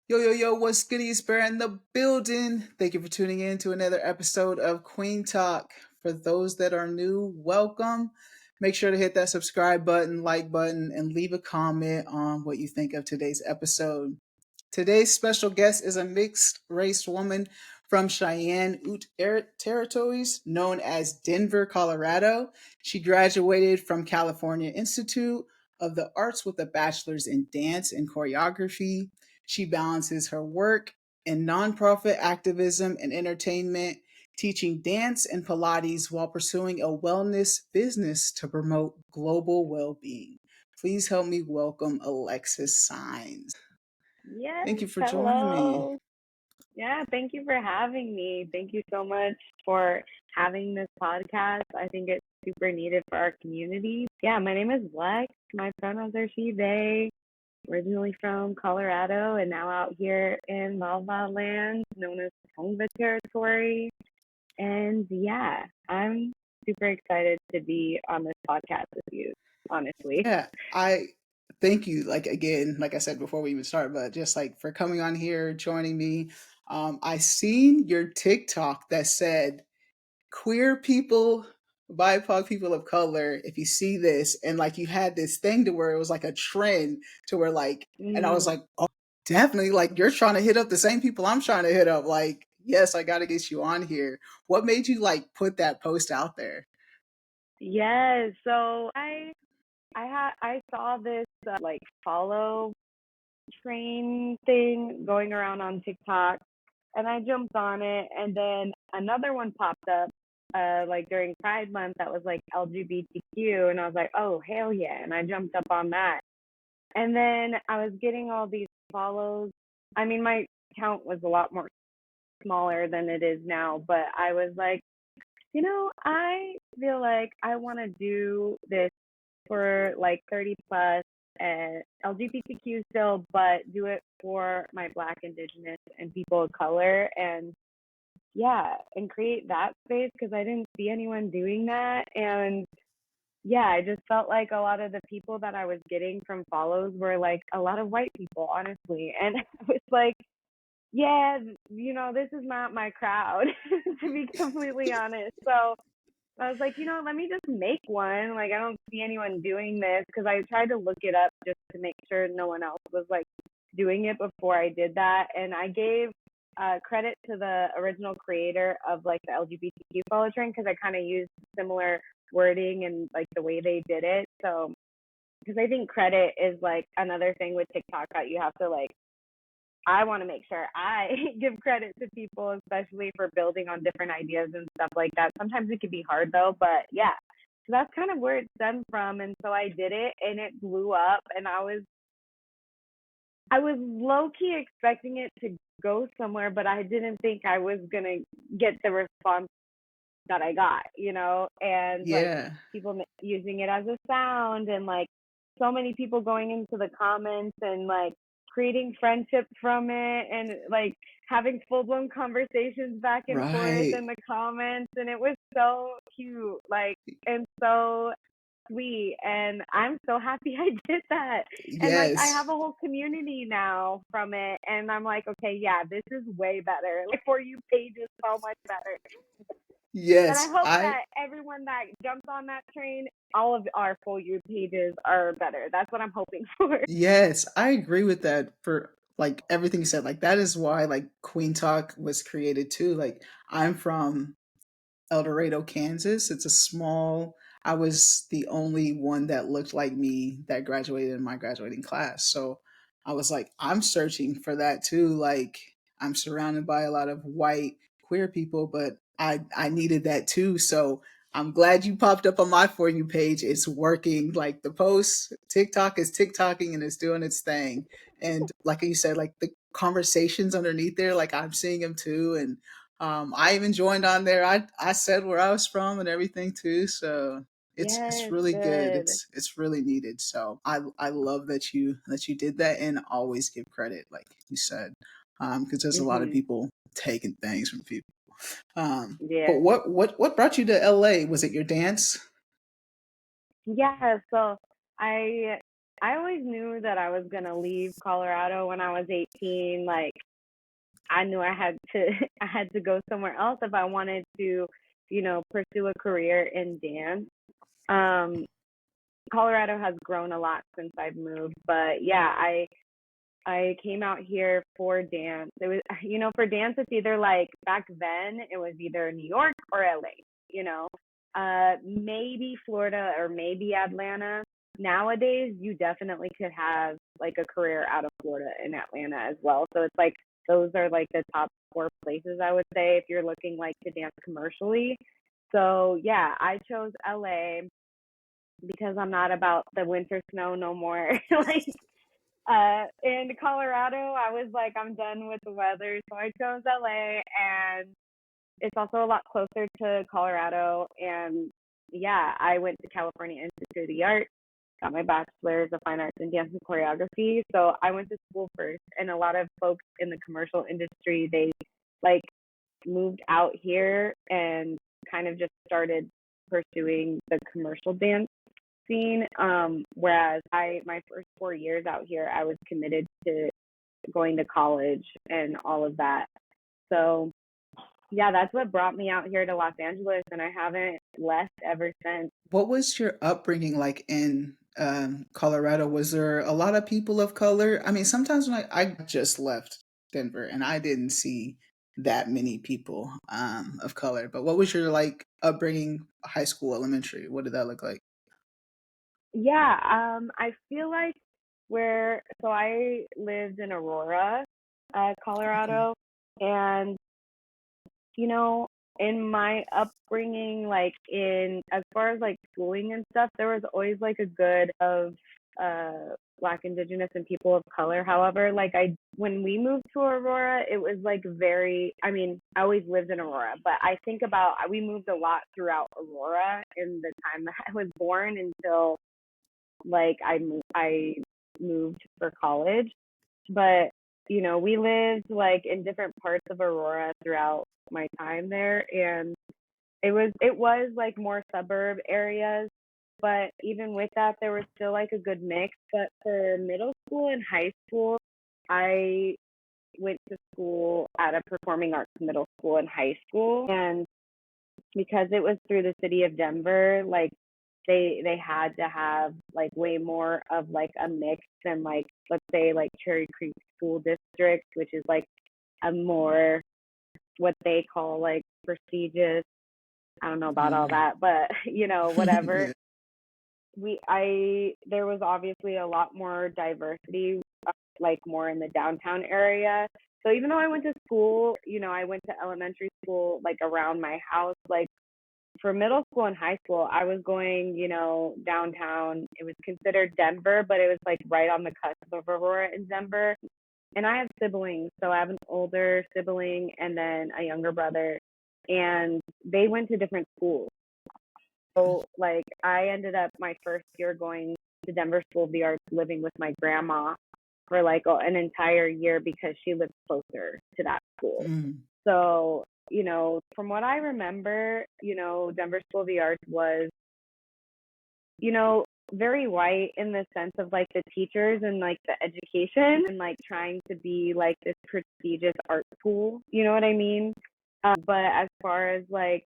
Yo, yo, yo, what's good? It's Bear in the building. Thank you for tuning in to another episode of Kueen Talk. For those that are new, welcome. Make sure to hit that subscribe button, like button, and leave a comment on what you think of today's episode. Today's special guest is a mixed race woman from Cheyenne, Ute Territories, known as Denver, Colorado. She graduated from California Institute of the Arts with a bachelor's in dance and choreography. She balances her work in nonprofit activism and entertainment, teaching dance and Pilates while pursuing a wellness business to promote global well being. Please help me welcome Alexis Saenz. Yes, Thank you for joining me. hello. Yeah, thank you for having me. Thank you so much for having this podcast. I think it's super needed for our community. Yeah, my name is Lex. My pronouns are she, they. Originally from Colorado and now out here in Lava Land, known as Tongva Territory. And yeah, I'm super excited to be on this podcast with you, honestly. Yeah, I thank you. Like again, like I said before we even start, but just like for coming on here, joining me. I seen your TikTok that said queer people, BIPOC people of color, if you see this, and like you had this thing to where it was like a trend to where like, and I was Mm, like, oh, definitely, like you're trying to hit up the same people I'm trying to hit up. Like, yes, I got to get you on here. What made you like put that post out there? yes, so I saw this like follow train thing going around on TikTok, and I jumped on it, and then another one popped up, like during Pride Month that was like LGBTQ, and I was like, oh hell yeah, and I jumped up on that, and then I was getting all these follows. I mean, my count was a lot more smaller than it is now, but I was like, I feel like I want to do this for like 30 plus and LGBTQ still, but do it for my Black, Indigenous, and people of color. And yeah, and create that space because I didn't see anyone doing that. And yeah, I just felt like a lot of the people that I was getting from follows were like a lot of white people, honestly. And I was like, yeah, this is not my crowd, to be completely honest. So I was like, let me just make one. Like, I don't see anyone doing this because I tried to look it up just to make sure no one else was like doing it before I did that. And I gave credit to the original creator of like the LGBTQ follow train because I kind of used similar wording and like the way they did it. So, because I think credit is like another thing with TikTok that you have to like I want to make sure I give credit to people, especially for building on different ideas and stuff like that. Sometimes it can be hard though, but yeah. So that's kind of where it stemmed from. And so I did it and it blew up and I was low key expecting it to go somewhere, but I didn't think I was gonna get the response that I got, and like Yeah, people using it as a sound and like so many people going into the comments and like creating friendship from it and like having full blown conversations back and forth right. in the comments and it was so cute like and so sweet and I'm so happy I did that and like I have Yes, a whole community now from it and I'm like okay yeah this is way better like for you page is so much better and I yes. hope I that everyone that jumps on that train, all of our full you pages are better. That's what I'm hoping for. yes, I agree with that for like everything you said. Like that is why like Queen Talk was created too. Like I'm from El Dorado, Kansas. It's a small, I was the only one that looked like me that graduated in my graduating class. So I was like, I'm searching for that too. Like I'm surrounded by a lot of white queer people, but I needed that too. So I'm glad you popped up on my For You page. It's working. Like the post, TikTok is TikToking and it's doing its thing. And like you said, like the conversations underneath there, like I'm seeing them too. And I even joined on there. I said where I was from and everything too. So it's Yes, really good. good. It's really needed. So I love that you did that and always give credit, like you said, because there's a lot of Mhm. people taking things from people. But Yeah. what brought you to LA? Was it your dance? Yeah, so I I always knew that I was gonna leave Colorado when I was 18. Like I knew I had to I had to go somewhere else if I wanted to, pursue a career in dance. Um, Colorado has grown a lot since I've moved, but yeah, I came out here for dance. It was, for dance, it's either like back then, it was either New York or LA, maybe Florida or maybe Atlanta. Nowadays, you definitely could have like a career out of Florida and Atlanta as well. So it's like those are like the top four places I would say if you're looking like to dance commercially. So yeah, I chose LA because I'm not about the winter snow no more. Like in Colorado, I was like, I'm done with the weather, so I chose LA, and it's also a lot closer to Colorado. And yeah, I went to California Institute of the Arts, got my bachelor's of fine arts in dance and choreography. So I went to school first, and a lot of folks in the commercial industry, they like moved out here and kind of just started pursuing the commercial dance scene. Whereas my first 4 years out here, I was committed to going to college and all of that. So yeah, that's what brought me out here to Los Angeles, and I haven't left ever since. What was your upbringing like in Colorado? Was there a lot of people of color? I mean, sometimes when I just left Denver and I didn't see that many people of color. But what was your like upbringing, high school, elementary? What did that look like? Yeah, I feel like so I lived in Aurora, Okay. Colorado, and you know, in my upbringing, like in as far as like schooling and stuff, there was always like a good of Black, Indigenous, and people of color. However, like when we moved to Aurora, it was like very. I mean, I always lived in Aurora, but I think about we moved a lot throughout Aurora in the time that I was born until like I moved for college. But we lived like in different parts of Aurora throughout my time there, and it was like more suburb areas, but even with that there was still like a good mix. But for middle school and high school, I went to school at a performing arts middle school and high school, and because it was through the city of Denver, like they had to have like way more of like a mix than like let's say like Cherry Creek School District, which is like a more what they call like prestigious. I don't know about all Mm. that, but whatever. Yeah. I there was obviously a lot more diversity, like more in the downtown area. So even though I went to school, I went to elementary school like around my house. Like for middle school and high school, I was going, downtown. It was considered Denver, but it was like right on the cusp of Aurora and Denver. And I have siblings, so I have an older sibling and then a younger brother, and they went to different schools. So like I ended up my first year going to Denver School of the Arts, living with my grandma for like an entire year because she lived closer to that school. Mm. So, from what I remember, Denver School of the Arts was, you know, very white in the sense of like the teachers and like the education and like trying to be like this prestigious art school. You know what I mean? But as far as like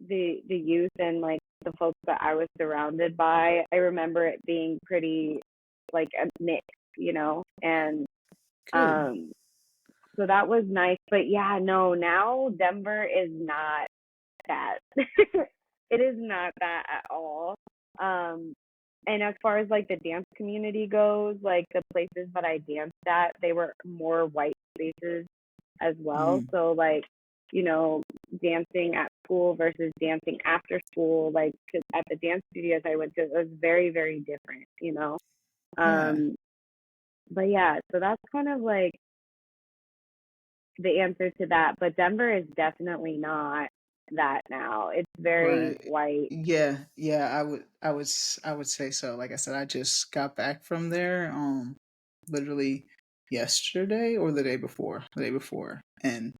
the youth and like the folks that I was surrounded by, I remember it being pretty like a mix, and Good. um so that was nice. But yeah, no, now Denver is not that. It is not that at all. Um, and as far as like the dance community goes, like the places that I danced at, they were more white spaces as well. Mm. So like, you know, dancing at school versus dancing after school, like 'cause at the dance studios I went to, it was very, very different. Yeah. Um, but yeah, so that's kind of like the answer to that. But Denver is definitely not that now. It's very Right. white. Yeah, yeah, I would say so. Like I said, I just got back from there literally yesterday or the day before. The day before. And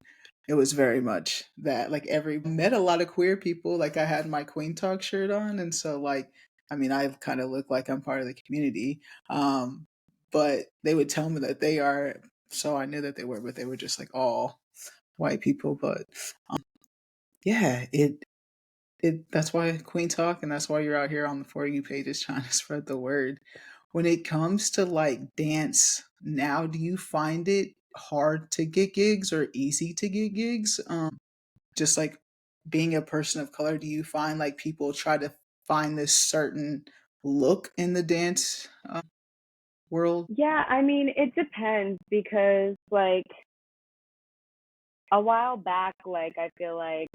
it was very much that like every met a lot of queer people. Like I had my Queen Talk shirt on and so like I mean, I kind of look like I'm part of the community. But they would tell me that they are, so I knew that they were, but they were just like all white people. But yeah, it that's why Queen Talk, and that's why you're out here on the For You pages trying to spread the word. When it comes to like dance now, do you find it hard to get gigs or easy to get gigs? Just like being a person of color, do you find like people try to find this certain look in the dance world? Yeah, I mean, it depends because like a while back, like I feel like,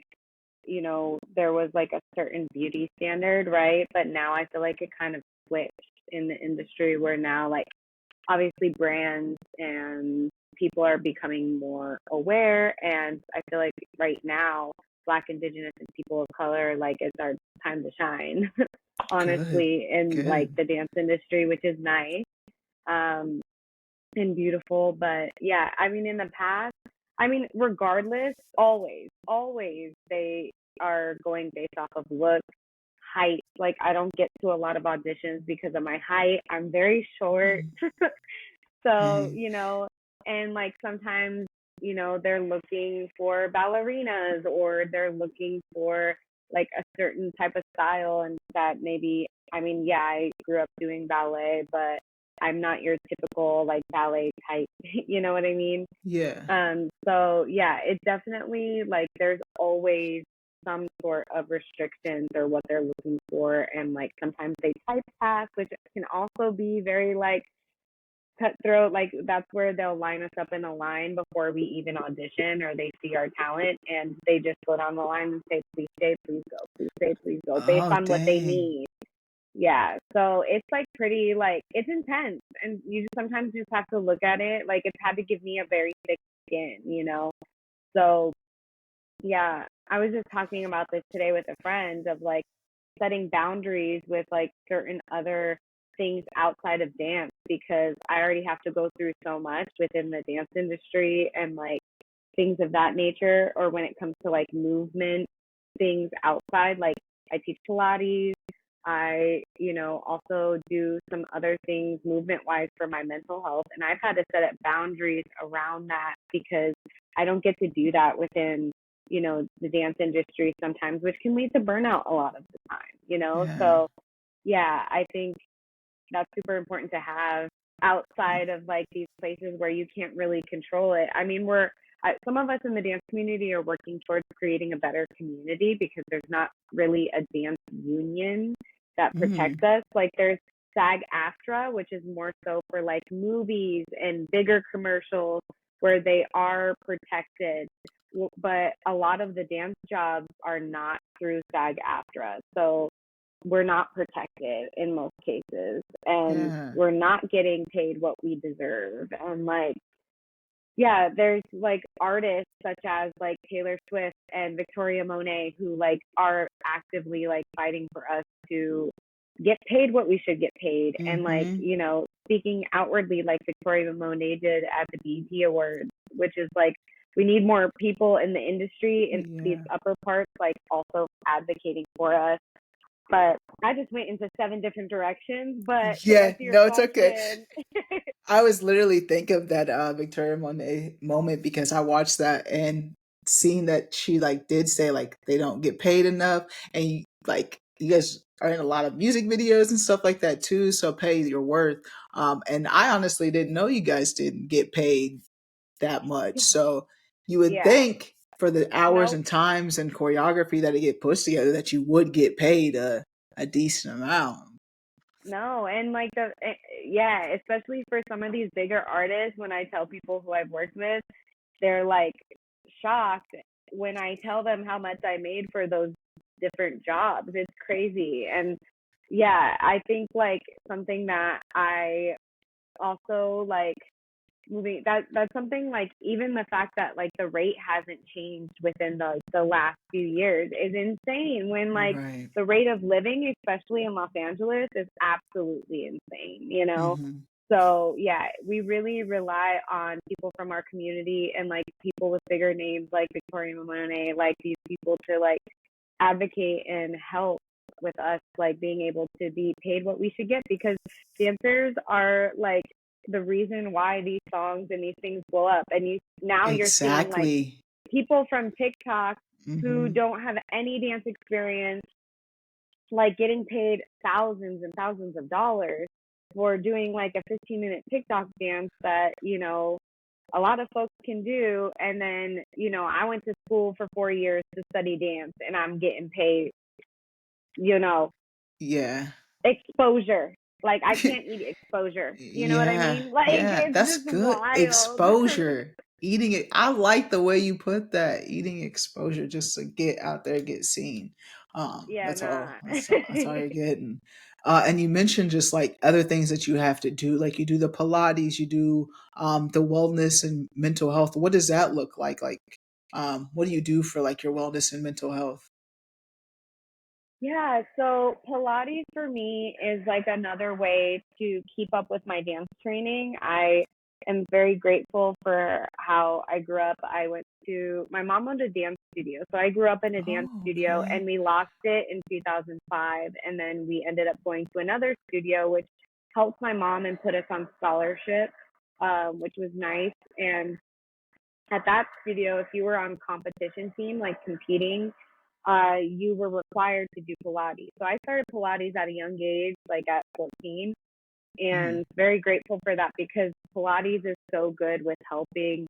there was like a certain beauty standard, right? But now I feel like it kind of switched in the industry where now like obviously brands and people are becoming more aware, and I feel like right now Black, Indigenous, and people of color, like it's our time to shine, Good, honestly, in like good. the dance industry, which is nice. Um, and beautiful. But yeah, I mean, in the past, I mean, regardless, always they are going based off of look, height. Like, I don't get to a lot of auditions because of my height. I'm very short. Mm, So, dang. and like sometimes, they're looking for ballerinas or they're looking for like a certain type of style, and that maybe, I mean, yeah, I grew up doing ballet, but I'm not your typical like ballet type, you know what I mean? Yeah, So yeah, it definitely like there's always some sort of restrictions or what they're looking for, and like sometimes they typecast, which can also be very like cutthroat. Like that's where they'll line us up in a line before we even audition, or they see our talent and they just go down the line and say, please stay, please go, please stay, please go, based oh on what they dang. need. Yeah, so it's like pretty like it's intense, and you just sometimes just have to look at it like it's had to give me a very thick skin. So yeah, I was just talking about this today with a friend of like setting boundaries with like certain other things outside of dance, because I already have to go through so much within the dance industry and like things of that nature, or when it comes to like movement things outside, like I teach Pilates. I, also do some other things movement wise for my mental health. And I've had to set up boundaries around that because I don't get to do that within, the dance industry sometimes, which can lead to burnout a lot of the time. Yeah. So yeah, I think that's super important to have outside of like these places where you can't really control it. I mean, some of us in the dance community are working towards creating a better community because there's not really a dance union that protects Mm, us. Like there's SAG-AFTRA, which is more so for like movies and bigger commercials where they are protected. But a lot of the dance jobs are not through SAG-AFTRA. So we're not protected in most cases, and yeah. we're not getting paid what we deserve. And like, yeah, there's like artists such as like Taylor Swift and Victoria Monet who like are actively like fighting for us to get paid what we should get paid. And like, Mm-hmm. speaking outwardly like Victoria Monet did at the BET Awards, which is like we need more people in the industry in these Yeah. upper parts like also advocating for us. But I just went into seven different directions. But to Yeah, answer your no, it's okay. question, I was literally thinking of that Victoria Monet moment because I watched that and seeing that she like did say like they don't get paid enough, and like you guys are in a lot of music videos and stuff like that too, so pay your worth. And I honestly didn't know you guys didn't get paid that much. So you would yeah, think for the hours no, and times and choreography that it get pushed together that you would get paid a decent amount. no. And like yeah, especially for some of these bigger artists, when I tell people who I've worked with, they're like shocked when I tell them how much I made for those different jobs. It's crazy. And yeah, I think like something that I also like moving that's something like even the fact that like the rate hasn't changed within the last few years is insane, when like Right. the rate of living especially in Los Angeles is absolutely insane. Hmm. So yeah, we really rely on people from our community and like people with bigger names like Victoria Monet, like these people to like advocate and help with us like being able to be paid what we should get, because dancers are like the reason why these songs and these things blow up. And you're seeing like Exactly. people from TikTok who Mm-hmm. don't have any dance experience like getting paid thousands and thousands of dollars for doing like a 15-minute TikTok dance that, a lot of folks can do. And then, I went to school for 4 years to study dance and I'm getting paid, you know, Yeah. exposure. Like I can't eat exposure. You know what I Yeah, mean? Like yeah, it's that's just good. wild. Exposure. Eating it. I like the way you put that. Eating exposure just to get out there, get seen. Yeah, That's nah. all. That's all you're getting. And you mentioned just like other things that you have to do, like you do the Pilates, you do the wellness and mental health. What does that look like? Like, what do you do for like your wellness and mental health? Yeah, so Pilates for me is like another way to keep up with my dance training. I am very grateful for how I grew up. My mom owned a dance studio. So I grew up in a dance Oh, studio okay. and we lost it in 2005. And then we ended up going to another studio, which helped my mom and put us on scholarship, which was nice. And at that studio, if you were on competition team, like competing, you were required to do Pilates. So I started Pilates at a young age, like at 14, Mhm. and very grateful for that because Pilates is so good with helping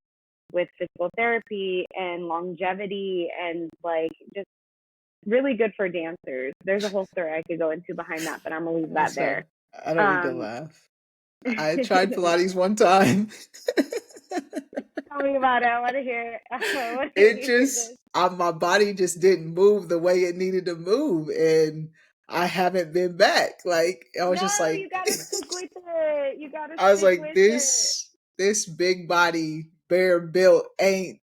with physical therapy and longevity and like just really good for dancers. There's a whole story I could go into behind that, but I'm gonna leave that there. So I don't need to Um, laugh. I tried Pilates one time. tell me about it. I want to hear. I want to It hear just this. my body just didn't move the way it needed to move, and I haven't been back. Like I was just No, like you gotta stick with it. You gotta I was stick like with it. this big body bare built ain't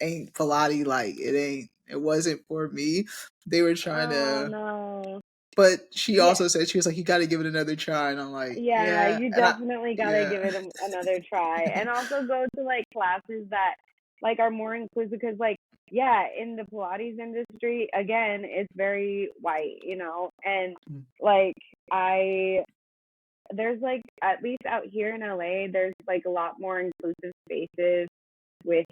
Pilates, like it wasn't for me. They were trying Oh to, no. but she Yeah, also said she was like, you got to give it another try, and I'm like, yeah, yeah, you and I definitely gotta yeah. give it another try, and also go to like classes that like are more inclusive. Because like, yeah, in the Pilates industry, again, it's very white, and like I there's like at least out here in LA, there's like a lot more inclusive spaces with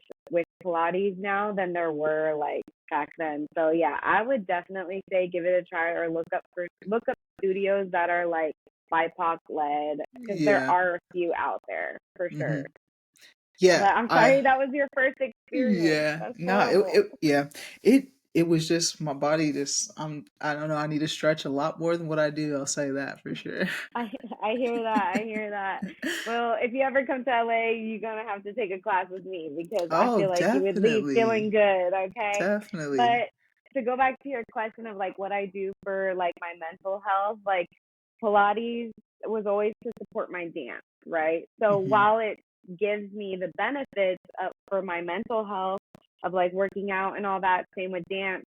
Pilates now than there were like back then. So yeah, I would definitely say give it a try or look up studios that are like BIPOC led because there Yeah. are a few out there for sure. Hmm. Yeah, But I'm I sorry that was your first experience. yeah. That's No, horrible. yeah. It was just my body just I don't know, I need to stretch a lot more than what I do. I'll say that for sure. I I hear that. I hear that. Well, if you ever come to LA, you're gonna have to take a class with me because I Oh, feel like you would leave feeling definitely. good, okay? Definitely. But to go back to your question of like what I do for like my mental health, like Pilates was always to support my dance, right? So Mhm. while it gives me the benefits for my mental health of like working out and all that, same with dance,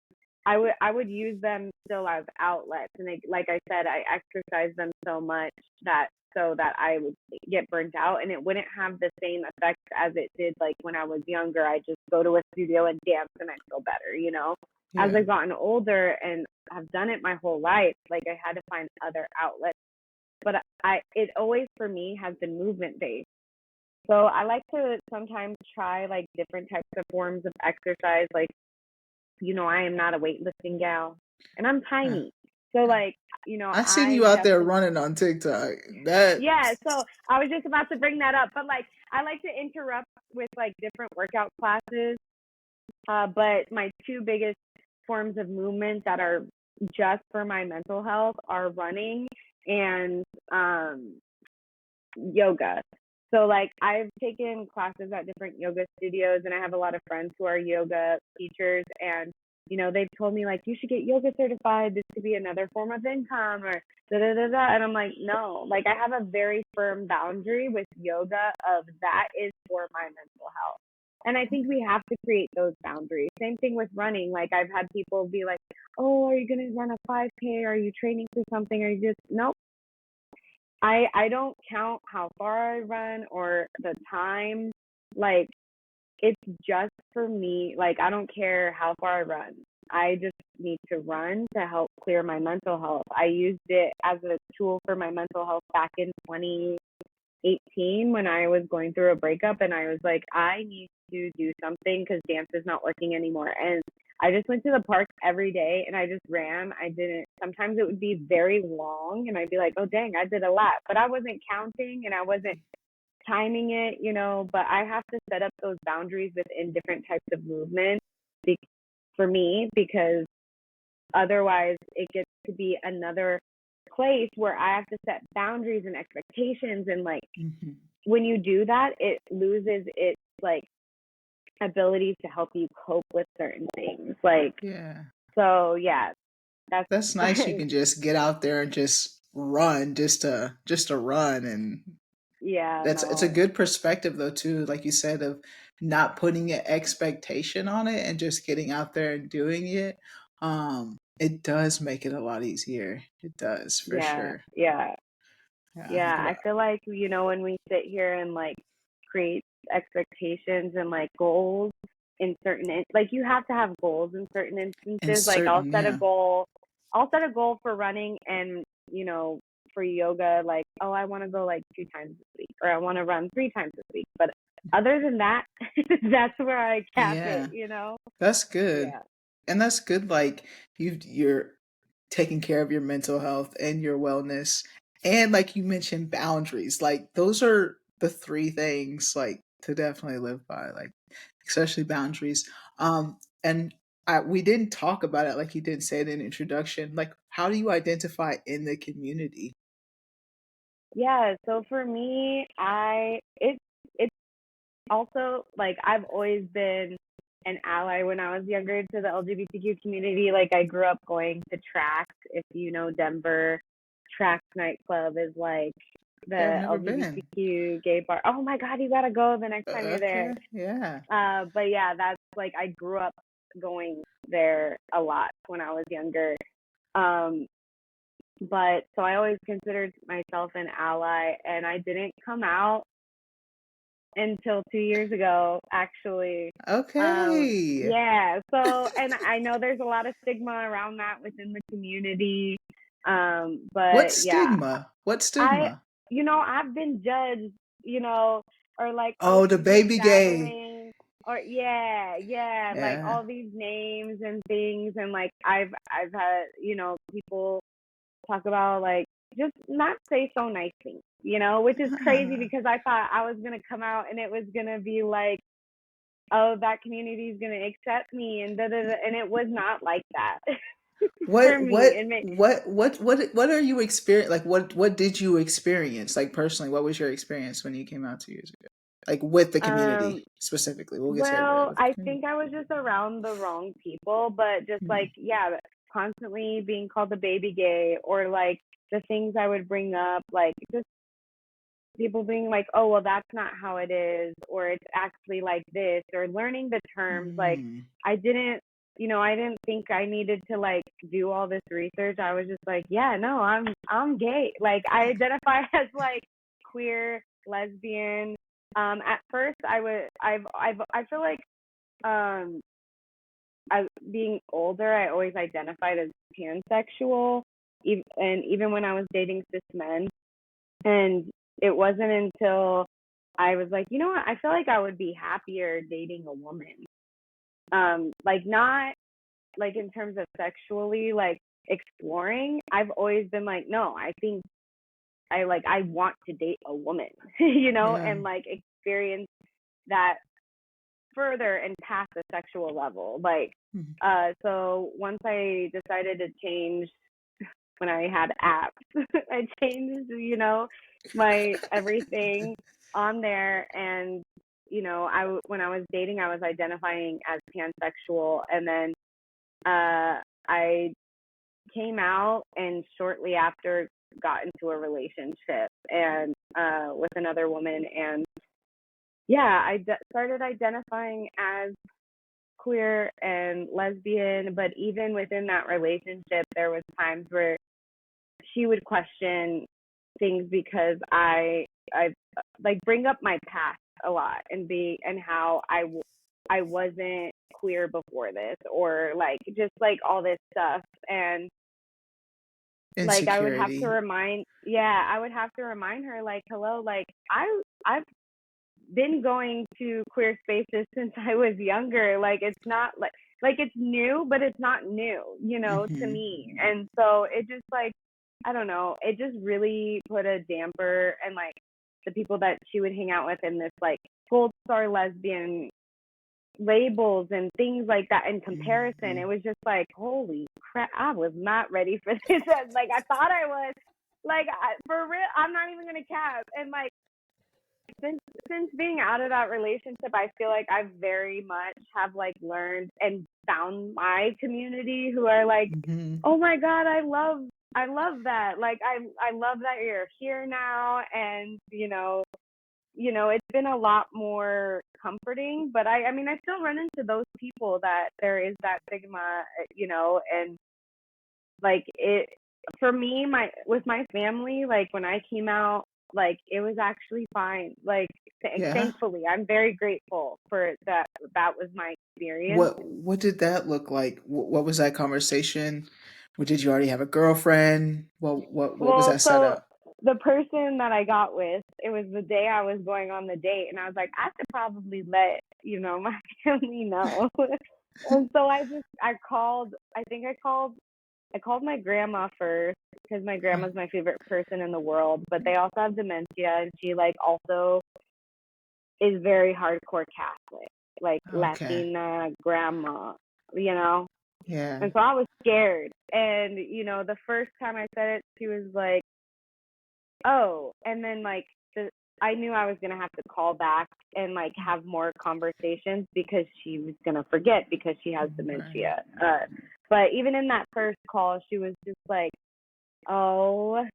I would use them still as outlets. And like I said, I exercise them so much that I would get burnt out and it wouldn't have the same effect as it did like when I was younger. I just go to a studio and dance and I feel better. As Yeah. I've gotten older and I've done it my whole life, like I had to find other outlets. But it always for me has been movement based. So I like to sometimes try like different types of forms of exercise. Like, I am not a weightlifting gal and I'm Uh, tiny. So like, I seen you I out there definitely, running on TikTok. That yeah, so I was just about to bring that up, but like I like to interrupt with like different workout classes. But my two biggest forms of movement that are just for my mental health are running and yoga. So like I've taken classes at different yoga studios and I have a lot of friends who are yoga teachers and they've told me like you should get yoga certified. This could be another form of income or da da da da. And I'm like, no, like I have a very firm boundary with yoga of that is for my mental health. And I think we have to create those boundaries. Same thing with running. Like I've had people be like, oh, are you going to run a 5K? Are you training for something? Are you just, nope. I don't count how far I run or the time. Like it's just for me. Like I don't care how far I run. I just need to run to help clear my mental health. I used it as a tool for my mental health back in 2018 when I was going through a breakup, and I was like, I need to do something because dance is not working anymore. And I just went to the park every day and I just ran. I didn't, sometimes it would be very long and I'd be like, oh, dang, I did a lap, but I wasn't counting and I wasn't timing it, but I have to set up those boundaries within different types of movement for me, because otherwise it gets to be another place where I have to set boundaries and expectations. And like, when you do that, it loses its like abilities to help you cope with certain things. Like, so yeah, that's nice. You can just get out there and just run, just to run, and it's a good perspective though too, like you said, of not putting an expectation on it and just getting out there and doing it. It does make it a lot easier. It does, for sure. Yeah. I feel like, when we sit here and like create expectations and like goals in certain, like you have to have goals in certain instances. Like I'll set a goal for running, and for yoga, like, oh, I want to go like 2 times this week, or I want to run 3 times this week. But other than that, that's where I cap it, That's good. And that's good. Like you're taking care of your mental health and your wellness. And like you mentioned, boundaries. Like those are the 3 things like to definitely live by, like especially boundaries. And we didn't talk about it, like you didn't say it in introduction. Like, how do you identify in the community? Yeah, so for me, it's also like I've always been an ally when I was younger to the LGBTQ community. Like I grew up going to Trax. If you know Denver, Trax nightclub is like the LGBTQ gay bar. Oh my God, you gotta go the next time you're there. Yeah. But yeah, that's like I grew up going there a lot when I was younger. But so I always considered myself an ally, and I didn't come out until 2 years ago, actually. Okay. Yeah. So, and I know there's a lot of stigma around that within the community. But what stigma? What stigma? I've been judged, or like, oh, the baby gay, or yeah, like all these names and things, and like I've had, people talk about like just not say so nice things, which is crazy because I thought I was gonna come out and it was gonna be like, oh, that community is gonna accept me and da da da, and it was not like that. What are you experiencing? Like what did you experience? Like personally, what was your experience when you came out 2 years ago? Like with the community specifically. We'll get to well, I think I was just around the wrong people, but just like, constantly being called the baby gay, or like the things I would bring up, like just people being like, oh, well, that's not how it is, or it's actually like this, or learning the terms. Like I didn't think I needed to like do all this research. I was just like, yeah, no, I'm gay. Like I identify as like queer, lesbian. At first I feel like being older, I always identified as pansexual, and even when I was dating cis men. And it wasn't until I was like, you know what, I feel like I would be happier dating a woman. Like not like in terms of sexually, like exploring. I've always been like, no, I think I want to date a woman, and like experience that further and past the sexual level. Like, so once I decided to change, when I had apps, I changed, my everything on there. And, when I was dating, I was identifying as pansexual. And then I came out and shortly after got into a relationship and with another woman. And yeah, I started identifying as queer and lesbian, but even within that relationship, there was times where she would question things because I like bring up my past a lot and how I wasn't queer before this, or like just like all this stuff. And like I would have to Insecurity. remind her, like, hello, like I've been going to queer spaces since I was younger. Like it's not like it's new, but it's not new, to me. And so it just like, I don't know, it just really put a damper, and like the people that she would hang out with in this like gold star lesbian labels and things like that in comparison. It was just like, holy crap, I was not ready for this. Like I thought I was. Like for real, I'm not even gonna cap. And like since being out of that relationship, I feel like I very much have like learned and found my community who are like, oh my God, I love that. Like I love that you're here now. And it's been a lot more comforting. But I mean, I still run into those people that there is that stigma, and like it for me, with my family, like when I came out, like it was actually fine. Like thankfully, I'm very grateful for that. That was my experience. What did that look like? What was that conversation? Did you already have a girlfriend? What was Well, that so setup? the person that I got with, it was the day I was going on the date, and I was like, I should probably let my family know. And so I called. I called my grandma first, because my grandma's my favorite person in the world, but they also have dementia, and she like also is very hardcore Catholic, like Okay. Latina grandma, you know? Yeah. And so I was scared. And, the first time I said it, she was like, oh, and then like I knew I was going to have to call back and like have more conversations, because she was going to forget, because she has dementia. But even in that first call, she was just like, oh,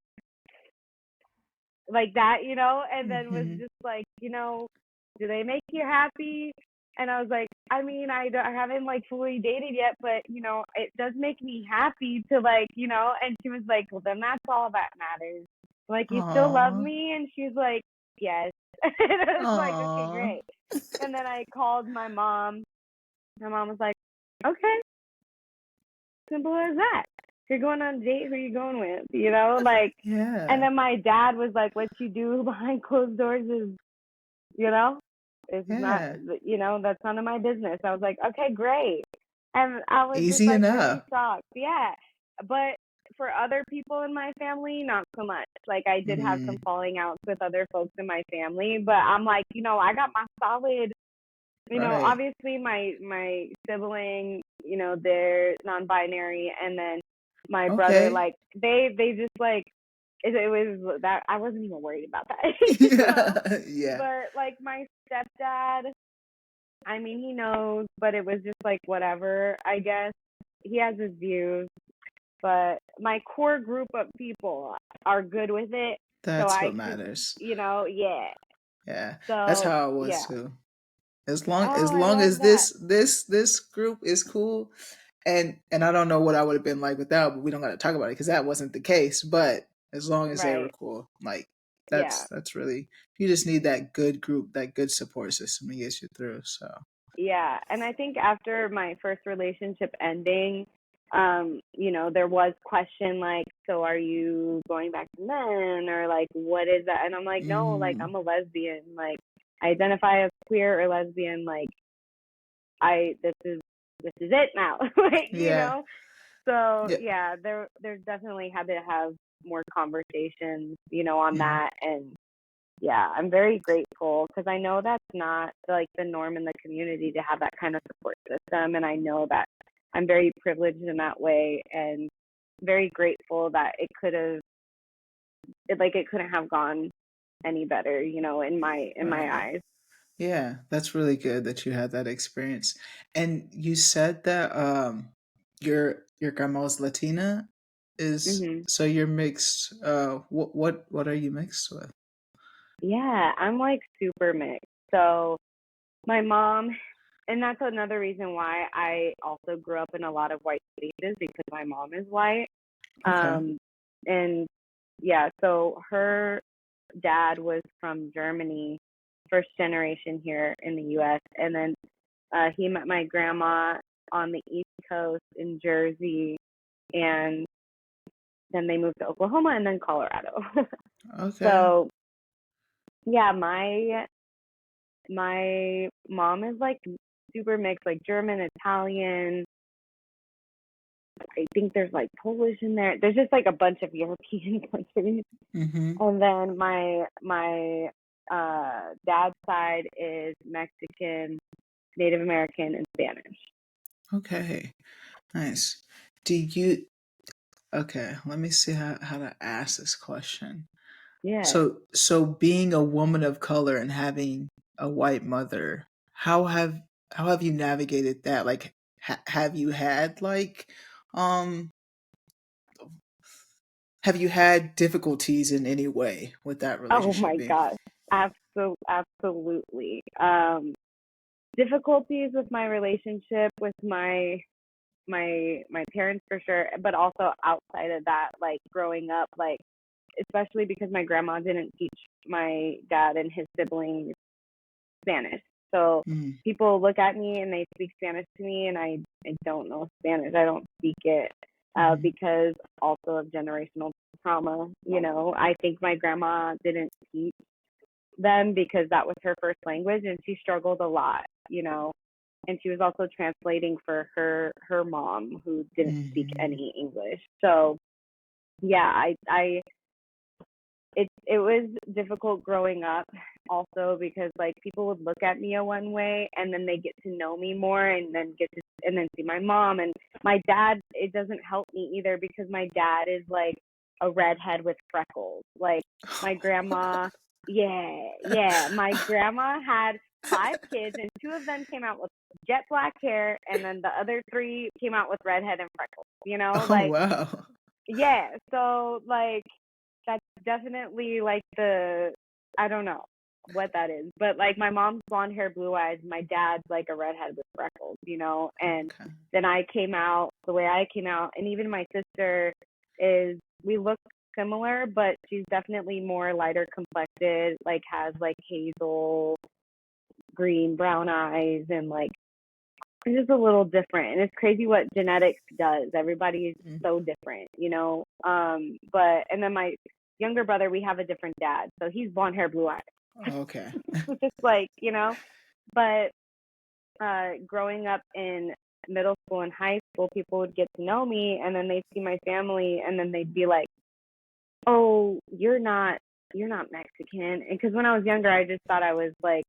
like that, and then was just like, do they make you happy? And I was like, I mean, I haven't like fully dated yet, but it does make me happy to like, and she was like, well, then that's all that matters. Like, you still love Aw. me? And she's like, yes. And I was like, okay, Aw. great. And then I called my mom. My mom was like, okay, simple as that. If you're going on a date, who are you going with? Like, and Yeah. then my dad was like, what you do behind closed doors is, it's not, Yeah. that's none of my business. I was like, okay, great. And I was just Easy like really enough. shocked. Yeah. But for other people in my family, not so much. Like I did have some falling outs with other folks in my family, but I'm like, I got my solid, Right. obviously my sibling, they're non-binary, and then my brother, Okay. like they just like it was that I wasn't even worried about that, Yeah. But like my stepdad, I mean, he knows, but it was just like whatever, I guess. He has his views, but my core group of people are good with it. So That's I what could, matters. yeah. Yeah. That's So, how I was yeah. too. As Oh, I long love as that. this group is cool, and I don't know what I would have been like without, but we don't got to talk about it because that wasn't the case. But as long as they were Right. cool, like Yeah. that's really, you just need that good group, that good support system to get you through. So Yeah. And I think after my first relationship ending, there was question like, so are you going back to men, or like what is that? And I'm like, no, like I'm a lesbian. Like I identify as queer or lesbian, like this is it now. Like, yeah, So yeah, yeah, there's definitely had to have more conversations, on yeah, that. And yeah, I'm very grateful, because I know that's not like the norm in the community to have that kind of support system. And I know that I'm very privileged in that way, and very grateful that it couldn't have gone any better, in my right. eyes. Yeah, that's really good that you had that experience. And you said that your grandma was Latina, is Mhm. so you're mixed. What are you mixed with? Yeah, I'm like super mixed. So my mom, and that's another reason why I also grew up in a lot of white spaces, because my mom is white. Okay. And yeah, so her dad was from Germany, first generation here in the US. And then He met my grandma on the East Coast in Jersey, and then they moved to Oklahoma and then Colorado. Okay. So yeah, my mom is like super mixed, like German, Italian. I think there's like Polish in there. There's just like a bunch of European countries. Mm-hmm. And then my dad's side is Mexican, Native American, and Spanish. Okay. Nice. Do you okay, let me see how to ask this question. Yeah. So being a woman of color and having a white mother, how have you navigated that? Like have you had like um have you had difficulties in any way with that Oh relationship my being gosh. Absolutely. Difficulties with my relationship with my parents for sure, but also outside of that, like growing up, like especially because my grandma didn't teach my dad and his siblings Spanish. So mm, people look at me and they speak Spanish to me, and I don't know Spanish. I don't speak it mm, because also of generational trauma. You know, I think my grandma didn't teach them because that was her first language, and she struggled a lot. You know, and she was also translating for her mom who didn't speak mm, any English. So yeah, I it was difficult growing up also because like people would look at me a one way and then they get to know me more and then and then see my mom and my dad. It doesn't help me either because my dad is like a redhead with freckles. Like my grandma, yeah, my grandma had 5 kids and 2 of them came out with jet black hair and then the other 3 came out with redhead and freckles, you know? Oh Like wow. yeah, so like that's definitely like I don't know what that is, but like my mom's blonde hair, blue eyes, my dad's like a redhead with freckles, you know, and Okay. then I came out the way I came out, and even my sister is we look similar, but she's definitely more lighter complected, like has like hazel, green, brown eyes, and like it's just a little different. And it's crazy what genetics does. Everybody's Mm, so different, you know. But and then my younger brother, we have a different dad, so he's blonde hair, blue eyes. okay. Just like you know, but growing up in middle school and high school, people would get to know me, and then they'd see my family, and then they'd be like, "Oh, you're not Mexican." And because when I was younger, I just thought I was like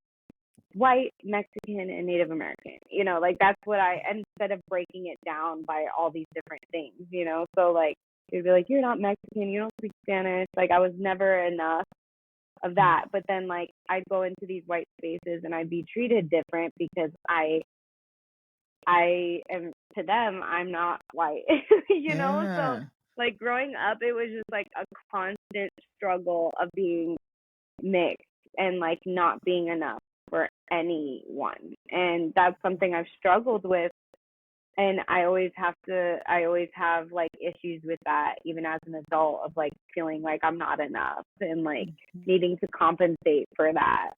white, Mexican, and Native American. You know, like that's what instead of breaking it down by all these different things, you know. So like they'd be like, "You're not Mexican, you don't speak Spanish." Like I was never enough of Mm, that. But then like I'd go into these white spaces and I'd be treated different because I am to them, I'm not white. You know? So yeah. like growing up it was just like a constant struggle of being mixed and like not being enough for anyone. And that's something I've struggled with. And I always have like issues with that, even as an adult, of like feeling like I'm not enough and like Mhm. needing to compensate for that.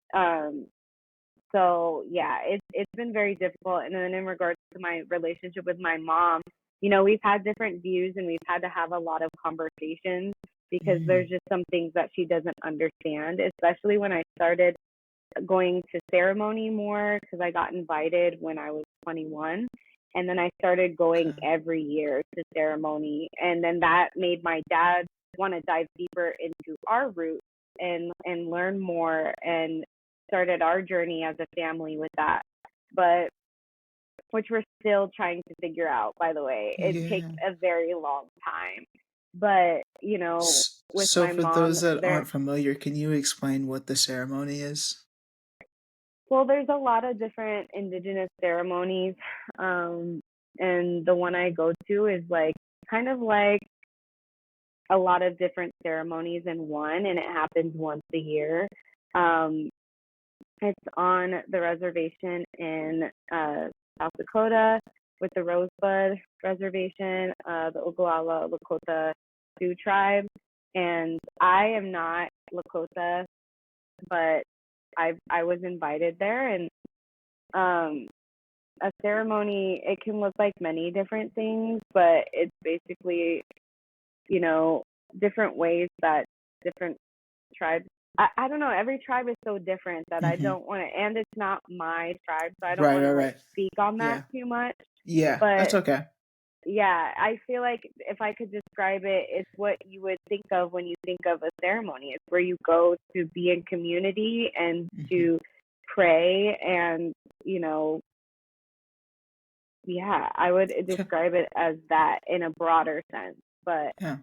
So yeah, it's been very difficult. And then in regards to my relationship with my mom, you know, we've had different views and we've had to have a lot of conversations because Mm, there's just some things that she doesn't understand, especially when I started going to ceremony more because I got invited when I was 21. And then I started going okay. every year to ceremony. And then that made my dad want to dive deeper into our roots and learn more and started our journey as a family with that. But which we're still trying to figure out, by the way. It takes Yeah. a very long time. But, you know, with So my for mom, those that aren't familiar, can you explain what the ceremony is? there's a lot of different indigenous ceremonies. Um, and the one I go to is like kind of like a lot of different ceremonies in one, and it happens once a year. Um, it's on the reservation in South Dakota with the Rosebud Reservation, the Oglala Lakota Sioux tribe. And I am not Lakota, but I was invited there, and um, a ceremony, it can look like many different things, but it's basically, you know, different ways that different tribes, I don't know, every tribe is so different that I Mm-hmm. don't want to, and it's not my tribe, so I don't Right, want right, to like right. speak on that Yeah. too much. Yeah, that's But okay. yeah, I feel like if I could describe it, it's what you would think of when you think of a ceremony. It's where you go to be in community and Mm-hmm. to pray and, you know, yeah, I would Okay. describe it as that in a broader sense. But Yeah.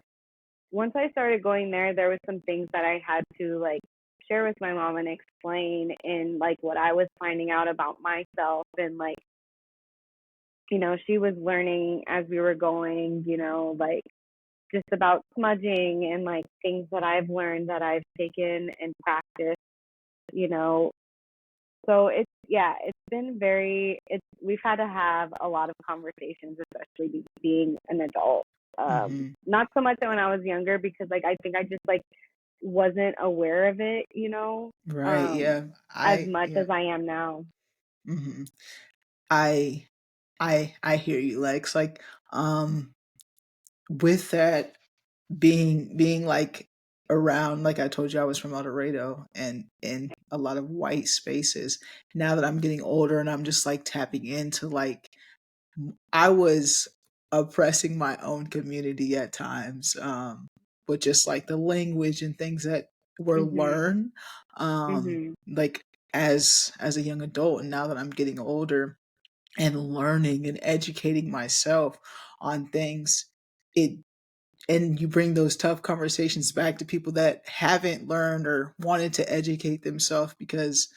once I started going there was some things that I had to like share with my mom and explain in like what I was finding out about myself, and like, you know, she was learning as we were going, you know, like just about smudging and like things that I've learned that I've taken and practiced, you know. So it's, yeah, it's been very, it's, we've had to have a lot of conversations, especially being an adult. Mm-hmm. Not so much when I was younger, because like I think I just like wasn't aware of it, you know, Right, um, yeah. as I much yeah. as I am now. Mm-hmm. I I hear you, Lex. Like, with that being like around, like I told you, I was from El Dorado and in a lot of white spaces. Now that I'm getting older and I'm just like tapping into like I was oppressing my own community at times, with just like the language and things that were Mhm. learned, Mhm. like as a young adult. And now that I'm getting older and learning and educating myself on things, it and you bring those tough conversations back to people that haven't learned or wanted to educate themselves because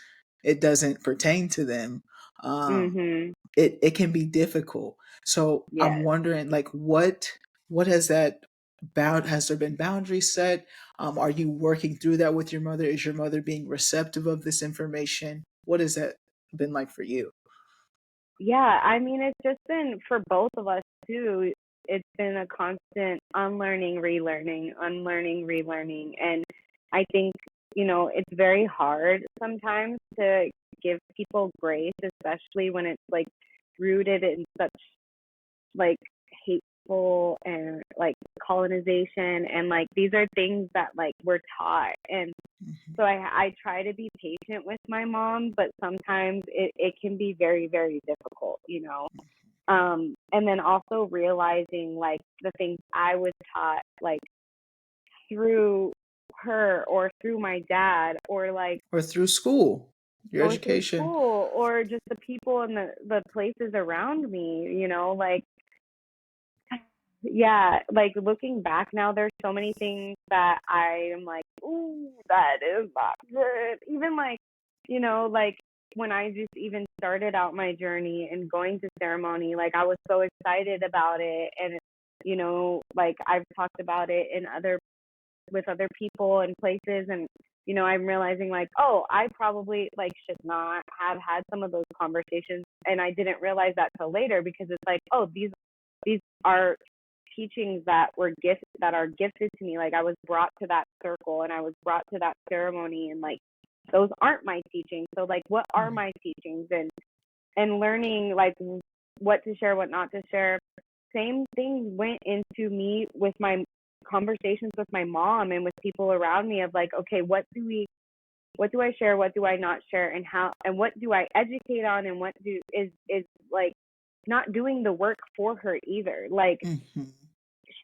it doesn't pertain to them. um, Mhm. it can be difficult. So I'm Yes. wondering, like, what has there been boundaries set? Are you working through that with your mother? Is your mother being receptive of this information? What has that been like for you? Yeah, I mean, it's just been for both of us too. It's been a constant unlearning, relearning, unlearning, relearning. And I think, you know, it's very hard sometimes to give people grace, especially when it's like rooted in such like hateful and like colonization, and like these are things that like we're taught. And Mhm. so I try to be patient with my mom, but sometimes it can be very, very difficult, you know. And then also realizing like the things I was taught like through her or through my dad, or like Or through school, your or through education. school, or just the people and the places around me, you know, like yeah, like looking back now, there's so many things that I am like, ooh, that is not good. Even like, you know, like when I just even started out my journey and going to ceremony, like I was so excited about it. And, you know, like I've talked about it in other, with other people and places. And, you know, I'm realizing like, oh, I probably like should not have had some of those conversations. And I didn't realize that till later, because it's like, oh, these are teachings that were that are gifted to me. Like I was brought to that circle and I was brought to that ceremony, and like those aren't my teachings. So like what are Mhm. my teachings? And learning like what to share, what not to share. Same thing went into me with my conversations with my mom and with people around me of like, okay, what do I share, what do I not share, and how, and what do I educate on, and what do is like not doing the work for her either. Like Mhm.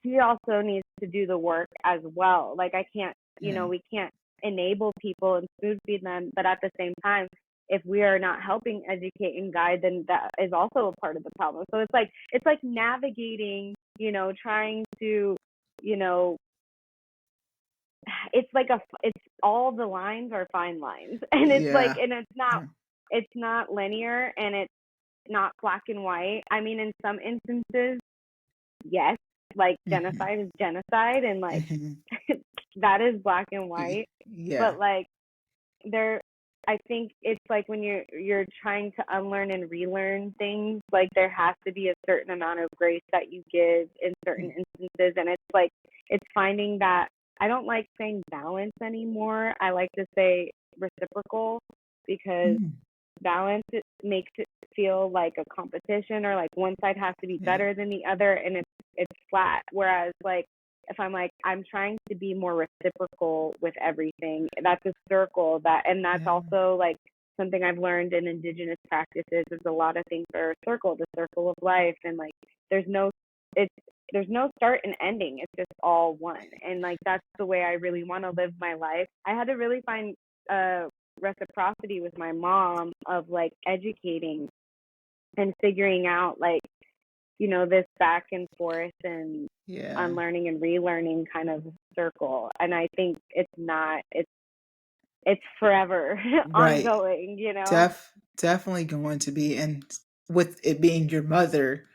she also needs to do the work as well. Like I can't, you know, Yeah. we can't enable people and spoon feed them, but at the same time, if we are not helping educate and guide, then that is also a part of the problem. So it's like navigating, you know, trying to, you know, it's like it's all the lines are fine lines, and it's like, Yeah. and Yeah. it's not linear, and it's not black and white. I mean, in some instances, yes, like Mhm. genocide is genocide, and like Mhm. that is black and white. Yeah. But like there, I think it's like when you're trying to unlearn and relearn things, like there has to be a certain amount of grace that you give in certain instances. And it's like it's finding that, I don't like saying balance anymore, I like to say reciprocal, because Mhm. balance, it makes it feel like a competition, or like one side has to be Yeah. better than the other, and it's flat. Whereas like if I'm like I'm trying to be more reciprocal with everything, that's a circle. And that's Yeah. also like something I've learned in indigenous practices is a lot of things are a circle, the circle of life, and like there's no it's there's no start and ending. It's just all one. And like that's the way I really want to live my life. I had to really find uh reciprocity with my mom of like educating and figuring out like, this back and forth and Yeah. unlearning and relearning kind of circle. And I think it's forever Right. ongoing. Definitely going to be, and with it being your mother,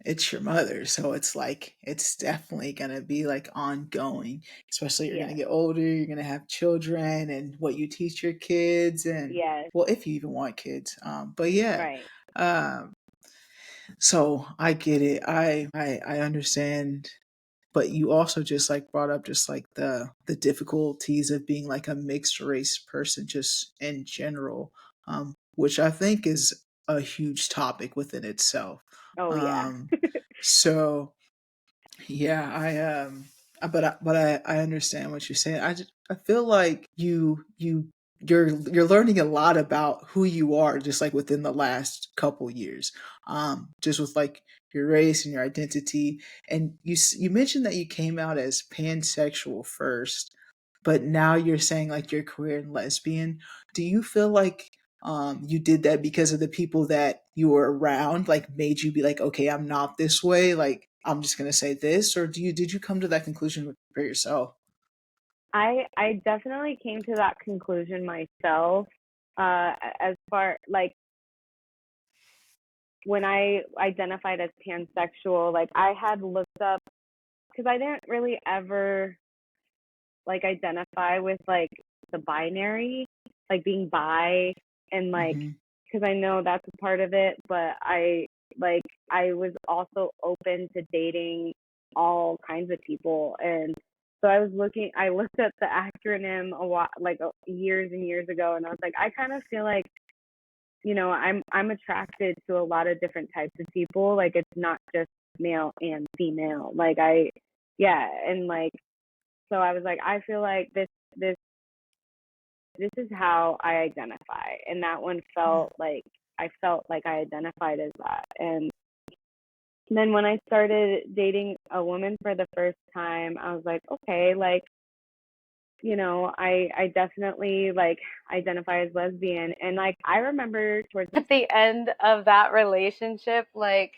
it's your mother, so it's like it's definitely gonna be like ongoing. Especially you're gonna Yes. get older, you're gonna have children, and what you teach your kids, and Yes. well, if you even want kids. But yeah, Right. um, so I get it. I understand, but you also just like brought up just like the difficulties of being like a mixed race person just in general, which I think is a huge topic within itself. Oh yeah. um so yeah, I understand what you're saying. I feel like you're learning a lot about who you are just like within the last couple years. Just with like your race and your identity, and you mentioned that you came out as pansexual first, but now you're saying like you're queer and lesbian. Do you feel like you did that because of the people that you were around like made you be like, okay, I'm not this way, like I'm just gonna say this, or did you come to that conclusion for yourself? I definitely came to that conclusion myself. As far like when I identified as pansexual, like I had looked up because I didn't really ever like identify with like the binary, like being bi, and like Hmm. because I know that's a part of it, but like I was also open to dating all kinds of people. And so I looked at the acronym a lot, like years and years ago, and I was like, I kind of feel like, I'm attracted to a lot of different types of people. Like it's not just male and female. Yeah, and like so I was like, I feel like this this is how I identify, and that one Yeah. felt like I felt like I identified as that. And then when I started dating a woman for the first time, I was like, okay, like I definitely like identify as lesbian. And like I remember towards At the end of that relationship, like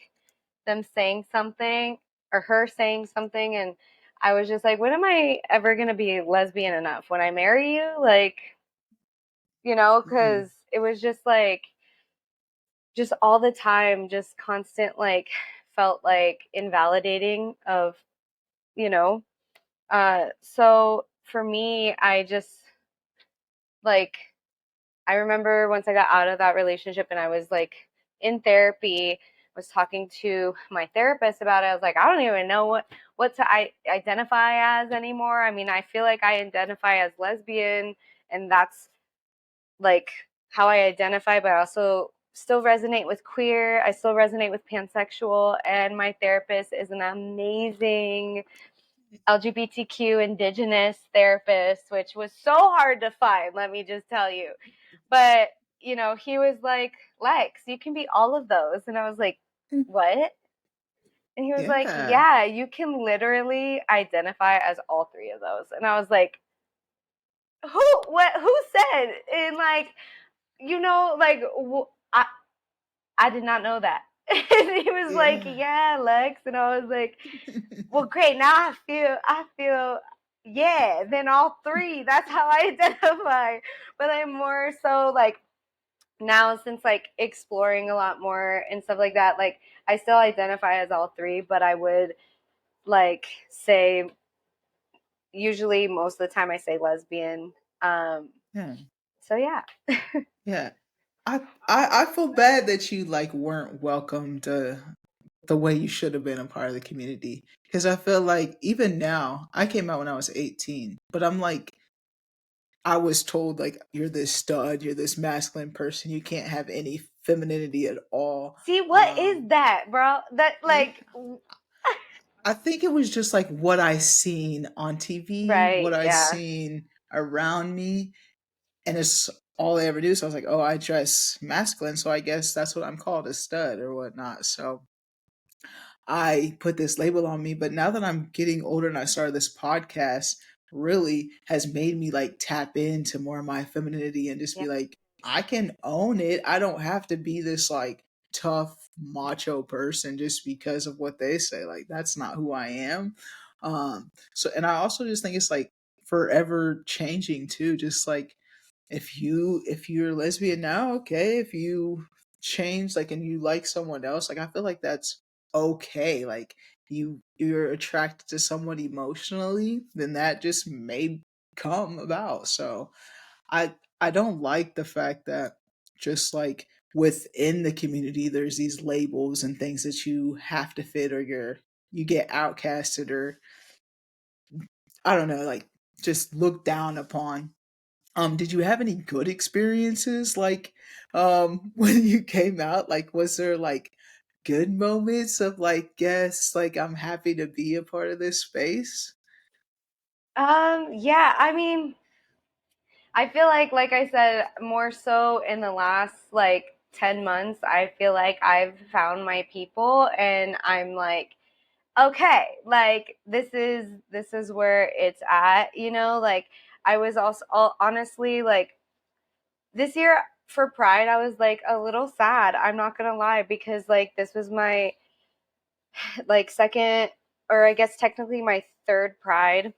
them saying something or her saying something, and I was just like, when am I ever going to be lesbian enough? When I marry you? Like, Mm. because it was just like, just all the time, just constant, like, felt like invalidating of, you know. So for me, I just like, I remember once I got out of that relationship and I was like in therapy, was talking to my therapist about it. I was like, I don't even know what to identify as anymore. I mean, I feel like I identify as lesbian, and that's like how I identify, but I also still resonate with queer. I still resonate with pansexual, and my therapist is an amazing LGBTQ indigenous therapist, which was so hard to find, let me just tell you. But, he was like, Lex, you can be all of those. And I was like, what? And he was like, Yeah. yeah, you can literally identify as all three of those. And I was like, who said? And like, like, I did not know that. And he was like, Yeah. yeah, Lex. And I was like, well, great. Now I feel, yeah, then all three. That's how I identify. But I'm more so like now, since like exploring a lot more and stuff like that, like I still identify as all three, but I would like say, usually most of the time I say lesbian. Um, Yeah. so yeah. Yeah. I feel bad that you like weren't welcomed the way you should have been a part of the community, because I feel like even now, I came out when I was 18, but I'm like I was told like you're this stud, you're this masculine person, you can't have any femininity at all. See, what is that, bro? That Yeah. like I think it was just like what I seen on TV, right, what I yeah. seen around me, and it's all I ever do. So I was like, oh, I dress masculine, so I guess that's what I'm called, a stud or whatnot. So I put this label on me. But now that I'm getting older and I started this podcast, really has made me like tap into more of my femininity and just Yeah. be like, I can own it. I don't have to be this like tough macho person just because of what they say. Like that's not who I am. So and I also just think it's like forever changing too. Just like if you're lesbian now, okay. If you change like and you like someone else, like I feel like that's okay. Like you're attracted to someone emotionally, then that just may come about. So I don't like the fact that just like within the community there's these labels and things that you have to fit or you get outcasted or I don't know, like just looked down upon. Did you have any good experiences like when you came out? Like was there like good moments of like, yes, like I'm happy to be a part of this space? Yeah, I mean, I feel like I said, more so in the last like 10 months, I feel like I've found my people and I'm like, okay, like this is where it's at, you know, like I was also honestly like this year for Pride, I was like a little sad. I'm not gonna lie, because like this was my like second, or I guess technically my third Pride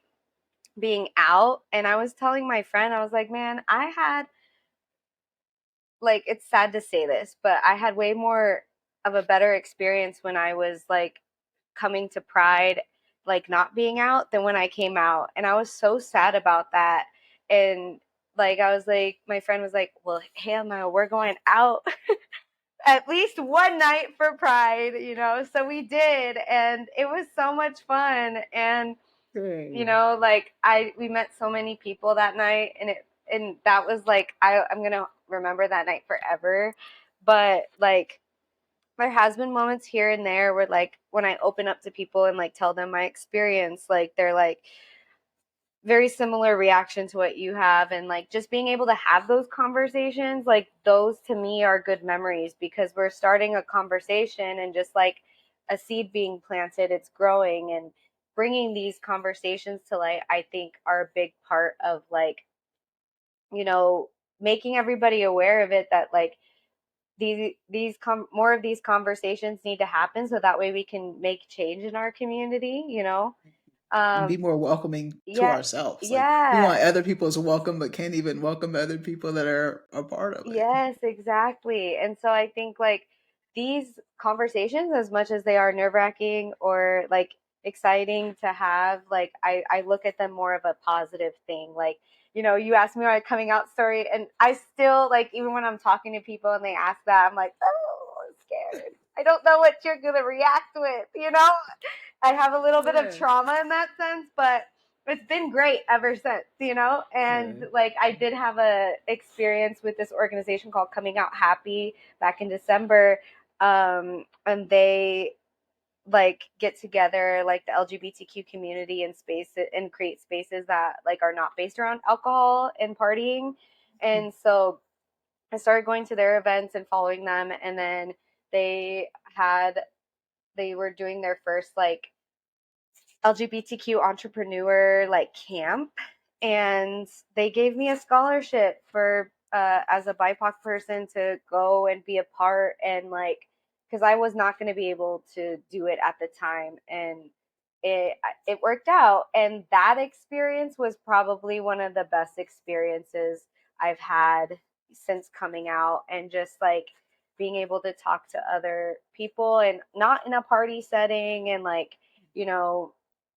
being out. And I was telling my friend, I was like, man, I had, like, it's sad to say this, but I had way more of a better experience when I was like coming to Pride, like not being out, than when I came out. And I was so sad about that. And like, I was like, my friend was like, well, hell no, we're going out at least one night for Pride, you know? So we did. And it was so much fun. And you Hey. know, like we met so many people that night, and that was like I'm gonna remember that night forever. But like there has been moments here and there where like when I open up to people and like tell them my experience, like they're like very similar reaction to what you have. And like just being able to have those conversations, like those to me are good memories, because we're starting a conversation and just like a seed being planted, it's growing. And bringing these conversations to light, I think, are a big part of like, you know, making everybody aware of it, that like more of these conversations need to happen, so that way we can make change in our community, you know. And be um more welcoming to yeah, ourselves. Like we yeah. want other people's welcome, but can't even welcome other people that are a part of it. Yes, exactly. And so I think like these conversations, as much as they are nerve-wracking or like exciting to have, like I look at them more of a positive thing. Like, you know, you asked me my coming out story, and I still like, even when I'm talking to people and they ask that, I'm like, oh, I'm scared. I don't know what you're gonna react with, you know? I have a little bit of Yeah. trauma in that sense, but it's been great ever since, you know. And Okay. like I did have a experience with this organization called Coming Out Happy back in December, and they like get together like the LGBTQ community and space and create spaces that like are not based around alcohol and partying. And so I started going to their events and following them, and then they had they were doing their first like LGBTQ entrepreneur like camp, and they gave me a scholarship for as a BIPOC person to go and be a part, and like because I was not going to be able to do it at the time, and it worked out. And that experience was probably one of the best experiences I've had since coming out, and just like being able to talk to other people and not in a party setting, and like, you know,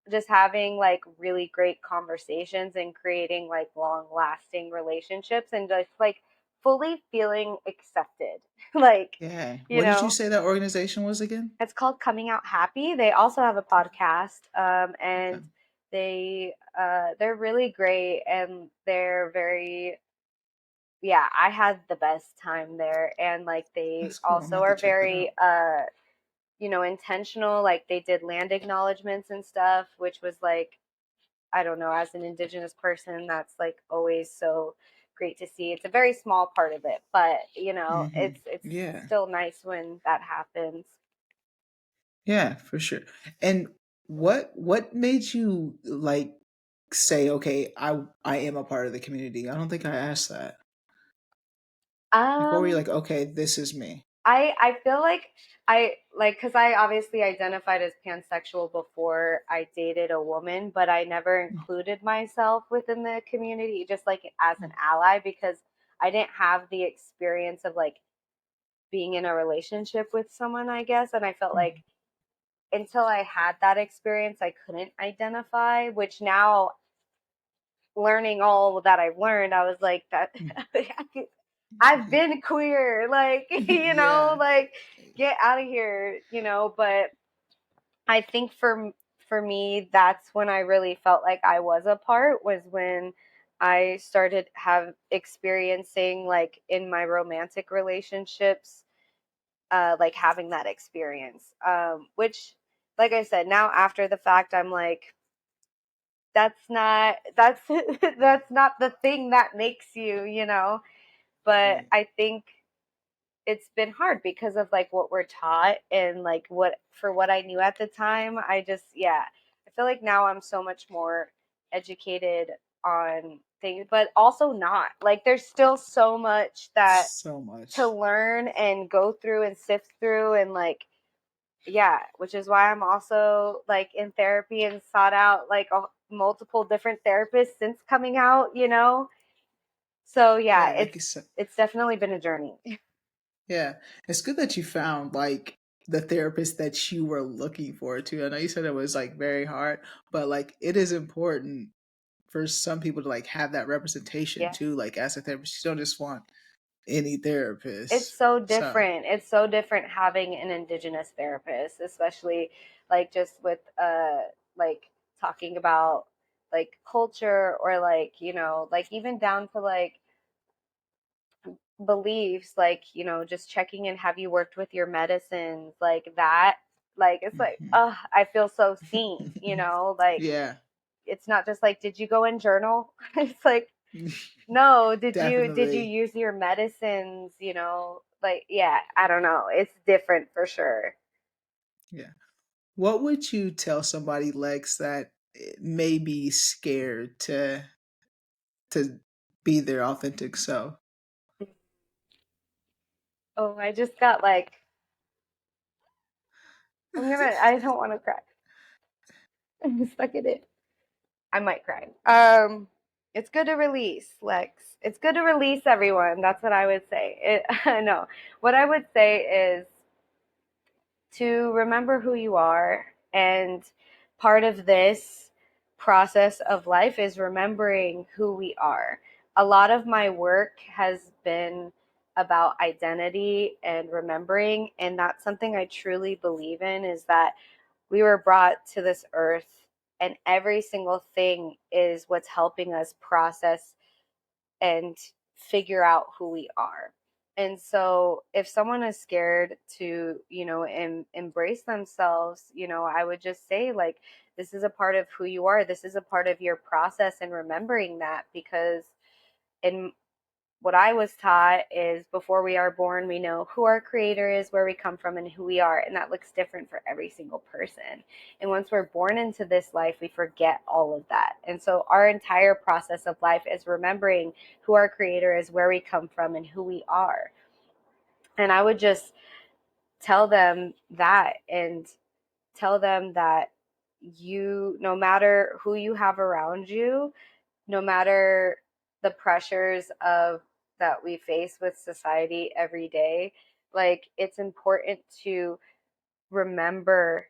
just having like really great conversations and creating like long lasting relationships, and just like fully feeling accepted. Like, Yeah. you What did you know, say that organization was again? it's called Coming Out Happy. They also have a podcast, Okay. and they're really great, and they're very, yeah, I had the best time there. And like they That's cool. I'm gonna also have to are check that very out. intentional. Like they did land acknowledgments and stuff, which was like, I don't know, as an Indigenous person, that's like always so great to see. It's a very small part of it, but it's Yeah. still nice when that happens. Yeah, for sure. And what made you like say, okay, I am a part of the community? I don't think I asked that. Like, what were you Um, like? Okay, this is me. I feel like because I obviously identified as pansexual before I dated a woman, but I never included myself within the community, just like as an ally, because I didn't have the experience of like being in a relationship with someone, I guess. And I felt like until I had that experience, I couldn't identify, which now learning all that I've learned, I was like, that I've been queer, like, Yeah. like get out of here, but I think for me, that's when I really felt like I was a part, was when I started have experiencing like in my romantic relationships, like having that experience, which, like I said, now after the fact, I'm like, that's that's not the thing that makes you, but Right. I think it's been hard because of like what we're taught, and like what I knew at the time. I just, yeah, I feel like now I'm so much more educated on things, but also not. Like there's still so much that So to much. learn and go through and sift through, and like, yeah, which is why I'm also like in therapy and sought out like multiple different therapists since coming out, So yeah, Yeah, like you said. it's definitely been a journey. Yeah, it's good that you found like the therapist that you were looking for too. I know you said it was like very hard, but like it is important for some people to like have that representation Yeah. too. Like as a therapist, you don't just want any It's therapist. so So, different. It's so different having an indigenous therapist, especially like just with like talking about like culture, or like, like even down to like beliefs, like, just checking in, have you worked with your medicines, like that. Like it's like, mhm. oh, I feel so seen, like Yeah, it's not just like, did you go and journal? It's like, no, did you definitely. use your medicines, like, yeah, I don't know, it's different for sure. Yeah. What would you tell somebody, Lex, that may be scared to be their authentic self? Oh, I just got like, I don't want to cry. I'm stuck in it. I might cry. It's good to release, Lex. It's good to release, everyone. That's what I would say. I know. What I would say is to remember who you are. And part of this process of life is remembering who we are. A lot of my work has been about identity and remembering. And that's something I truly believe in, is that we were brought to this earth, and every single thing is what's helping us process and figure out who we are. And so if someone is scared to, embrace themselves, I would just say, like, this is a part of who you are. This is a part of your process, and remembering that, because in what I was taught is, before we are born, we know who our creator is, where we come from, and who we are. And that looks different for every single person. And once we're born into this life, we forget all of that. And so our entire process of life is remembering who our creator is, where we come from, and who we are. And I would just tell them that, and tell them that no matter who you have around you, no matter the pressures of that we face with society every day, like, it's important to remember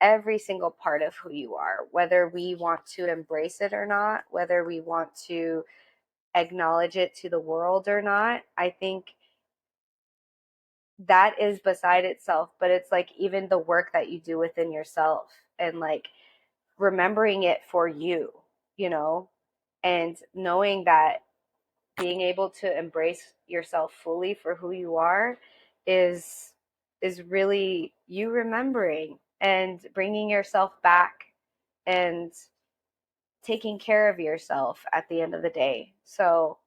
every single part of who you are, whether we want to embrace it or not, whether we want to acknowledge it to the world or not. I think that is beside itself, but it's like even the work that you do within yourself, and like remembering it for you, and knowing that being able to embrace yourself fully for who you are is really you remembering and bringing yourself back and taking care of yourself at the end of the day. So,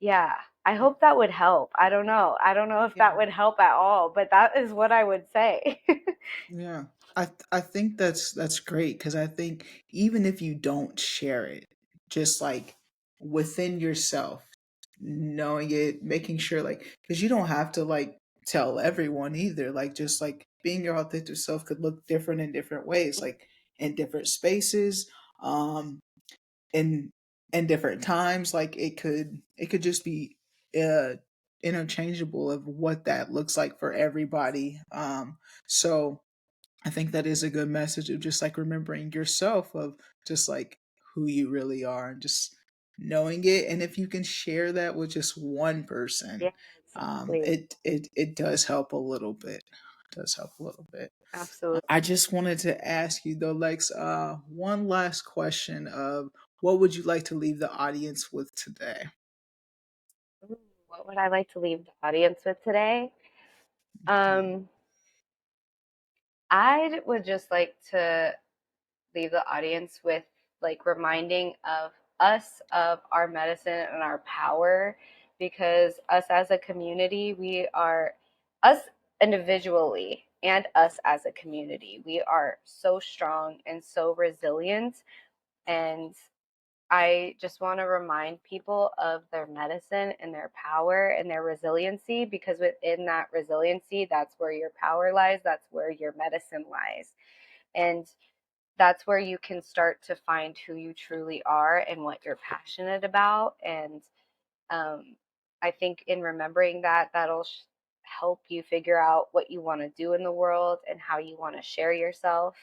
yeah, I hope that would help. I don't know. I don't know if that Yeah. would help at all, but that is what I would say. Yeah. I think that's great because I think even if you don't share it, just like within yourself, knowing it, making sure like because you don't have to like tell everyone either. Like just like being your authentic self could look different in different ways, like in different spaces, in different times. Like it could just be uh interchangeable of what that looks like for everybody. So I think that is a good message of just like remembering yourself of just like who you really are and just knowing it. And if you can share that with just one person, Yeah, exactly. it does help a little bit. It does help a little bit. Absolutely. I just wanted to ask you though, Lex, one last question of what would you like to leave the audience with today? Ooh, what would I like to leave the audience with today? Mhm. Um, I would just like to leave the audience with like reminding of us of our medicine and our power, because us as a community, we are us individually and us as a community, we are so strong and so resilient. And I just want to remind people of their medicine and their power and their resiliency, because within that resiliency, that's where your power lies, that's where your medicine lies. And that's where you can start to find who you truly are and what you're passionate about. And um, I think in remembering that, that'll help you figure out what you want to do in the world and how you want to share yourself.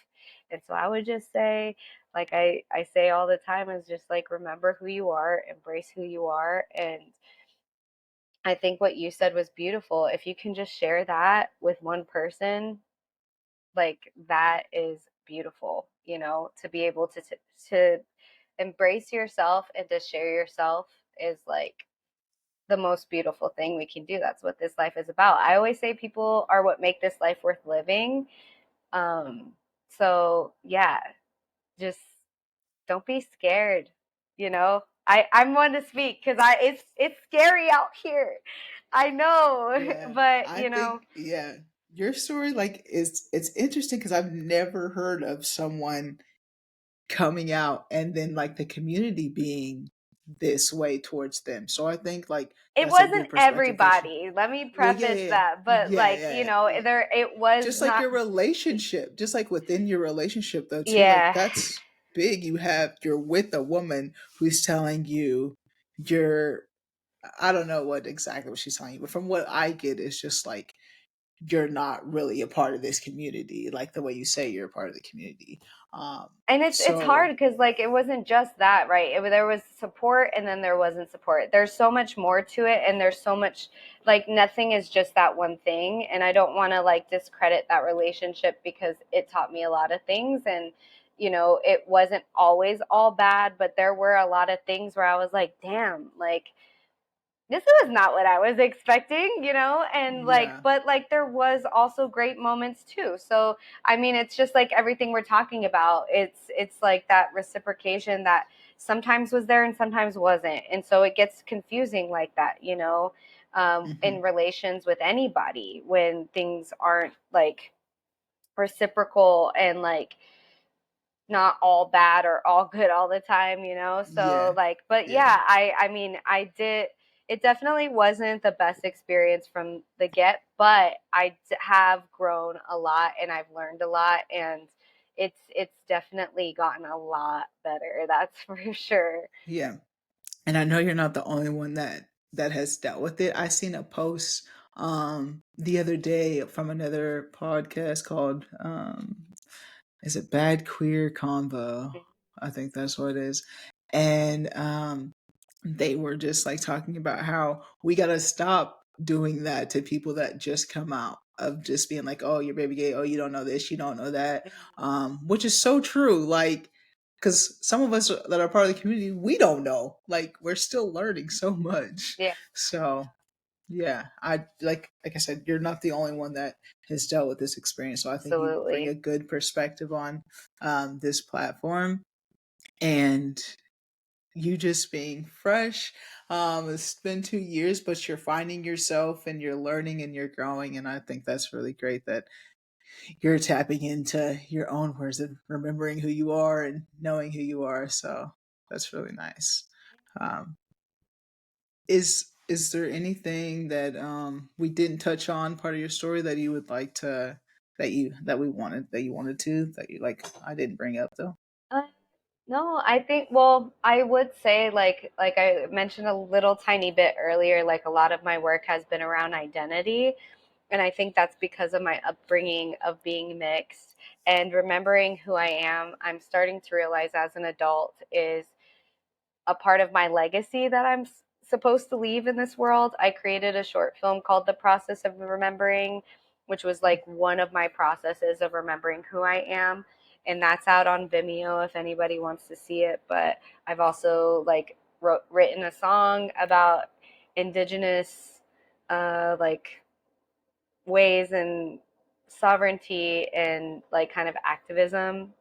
And so I would just say, like I say all the time, is just like remember who you are, embrace who you are. And I think what you said was beautiful. If you can just share that with one person, like that is beautiful, to be able to embrace yourself and to share yourself is like the most beautiful thing we can do. That's what this life is about. I always say people are what make this life worth living. So yeah, just don't be scared, I'm one to speak because it's scary out here. I know, Yeah, but I think yeah, your story like is it's interesting because I've never heard of someone coming out and then like the community being this way towards them. So I think like it that's a wasn't good perspective that you. everybody. Let me Well, yeah, preface yeah, that, but yeah, like, yeah, yeah. there it was Just like not. your relationship, just like within your relationship though too. Like Yeah. that's big. You're with a woman who's telling you you're. I don't know what exactly what she's telling you, but from what I get, it's just like you're not really a part of this community, like the way you say you're a part of the community. And it's So hard because like it wasn't just that, right? There was support and then there wasn't support. There's so much more to it, and there's so much, like nothing is just that one thing. And I don't want to like discredit that relationship because it taught me a lot of things. And it wasn't always all bad, but there were a lot of things where I was like, damn, like this was not what I was expecting, and like, yeah, but like there was also great moments too. So, I mean, it's just like everything we're talking about. It's like that reciprocation that sometimes was there and sometimes wasn't. And so it gets confusing like that, hmm, in relations with anybody when things aren't like reciprocal and like not all bad or all good all the time, so yeah, like, but yeah, yeah, I mean, I did, it definitely wasn't the best experience from the get, but have grown a lot and I've learned a lot, and it's definitely gotten a lot better, that's for sure. yeah. And I know you're not the only one that has dealt with it. I seen a post the other day from another podcast called is it Bad Queer Convo? I think that's what it is. And they were just like talking about how we gotta stop doing that to people that just come out, of just being like, oh, you're baby gay, oh, you don't know this, you don't know that, which is so true. Like, because some of us that are part of the community, we don't know. Like, we're still learning so much. Yeah, So yeah, I like I said, you're not the only one that has dealt with this experience. So I think you bring absolutely. a good perspective on this platform, and you just being fresh. It's been 2 years, but you're finding yourself and you're learning and you're growing. And I think that's really great that you're tapping into your own words and remembering who you are and knowing who you are. So that's really nice. Um, is there anything that we didn't touch on, part of your story, that you would like to, that you wanted to, that you like I didn't bring up though? Uh, no, I think, well, I would say like I mentioned a little tiny bit earlier, like a lot of my work has been around identity, and I think that's because of my upbringing of being mixed and remembering who I am. I'm starting to realize as an adult is a part of my legacy that I'm supposed to leave in this world. I created a short film called The Process of Remembering, which was like one of my processes of remembering who I am. And that's out on Vimeo if anybody wants to see it. But I've also like written a song about indigenous like ways and sovereignty and like kind of activism.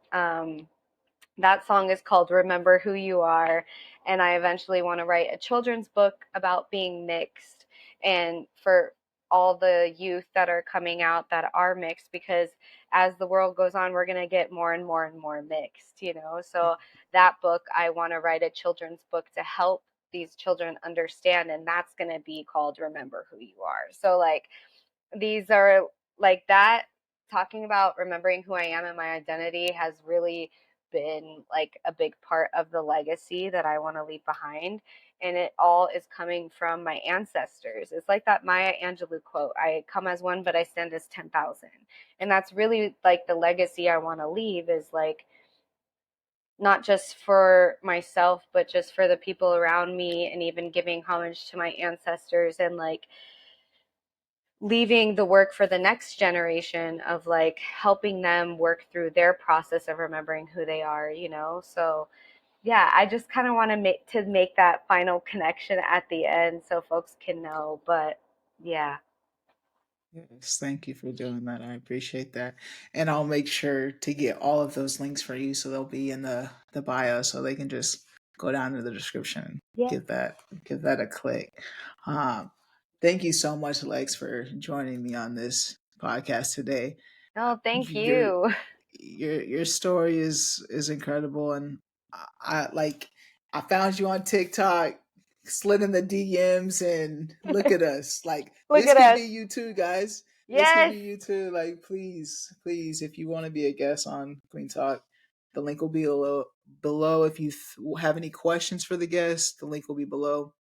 That song is called Remember Who You Are. And I eventually want to write a children's book about being mixed and for all the youth that are coming out that are mixed, because as the world goes on, we're going to get more and more and more mixed, you know? So that book, I want to write a children's book to help these children understand. And that's going to be called Remember Who You Are. So, like, these are like that, talking about remembering who I am and my identity has really been like a big part of the legacy that I want to leave behind. And it all is coming from my ancestors. It's like that Maya Angelou quote, I come as one, but I stand as 10,000. And that's really like the legacy I want to leave, is like not just for myself, but just for the people around me, and even giving homage to my ancestors and like leaving the work for the next generation of like helping them work through their process of remembering who they are, you know? So yeah, I just kind of want to make that final connection at the end so folks can know. But yeah. Yes, thank you for doing that. I appreciate that. And I'll make sure to get all of those links for you, so they'll be in the bio, so they can just go down to the description and Yeah. give that a click. Um Thank you so much, Lex, for joining me on this podcast today. No, thank Your you. your story is incredible, and like, I found you on TikTok, slid in the DMs, and look at us. Like, Look this at could be us. you too, guys. This could Yes. be you too. Like, please, if you want to be a guest on Kueen Talk, the link will be below. If you have any questions for the guest, the link will be below.